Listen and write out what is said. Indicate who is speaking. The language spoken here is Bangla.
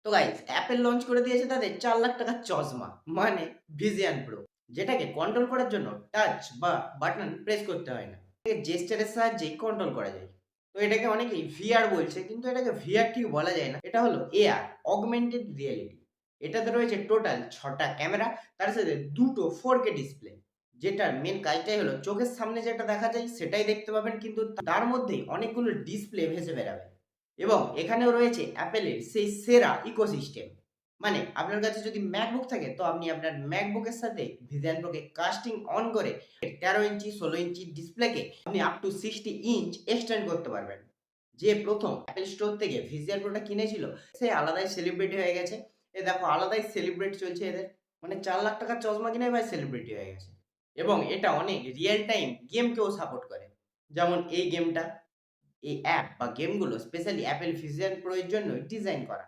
Speaker 1: তো গাইস অ্যাপেল লঞ্চ করে দিয়েছে তাদের ৪,০০,০০০ টাকার চশমা মানে ভিজিয়ান প্রো, যেটাকে কন্ট্রোল করার জন্য টাচ বা বাটন প্রেস করতে হয় না। এটাকে জেস্টারের সাহায্যেই কন্ট্রোল করা যায়। তো এটাকে অনেকেই ভিআর বলছে, কিন্তু এটাকে ভিআর ঠিক বলা যায় না। এটা হলো এআর, অগমেন্টেড রিয়ালিটি। এটাতে রয়েছে টোটাল ৬টা ক্যামেরা, তার সাথে ২টো 4K ডিসপ্লে। যেটার মেন কাজটাই হলো চোখের সামনে যেটা দেখা যায় সেটাই দেখতে পাবেন, কিন্তু তার মধ্যেই অনেকগুলো ডিসপ্লে ভেসে বেড়াবে। এবং এখানেও রয়েছে অ্যাপেলের সেই সেরা ইকোসিস্টেম। মানে আপনার কাছে যদি ম্যাকবুক থাকে তো আপনি আপনার ম্যাকবুকের সাথে ভিশন প্রোকে কাস্টিং অন করে ১৩ ইঞ্চি ১৬ ইঞ্চি ডিসপ্লেকে আপনি আপ টু ৬০ ইঞ্চ এক্সটেন্ড করতে পারবেন। যে প্রথম অ্যাপেল স্টোর থেকে ভিজিয়ার প্রোটা কিনেছিল সে আলাদাই সেলিব্রিটি হয়ে গেছে। এ দেখো আলাদাই সেলিব্রেট চলছে এদের। মানে ৪,০০,০০০ টাকার চশমা কিনে ভাই সেলিব্রিটি হয়ে গেছে। এবং এটা অনেক রিয়েল টাইম গেমকেও সাপোর্ট করে। যেমন এই গেমটা, এই অ্যাপ বা গেমগুলো স্পেশালি অ্যাপেল ভিশন প্রো এর জন্যই ডিজাইন করা।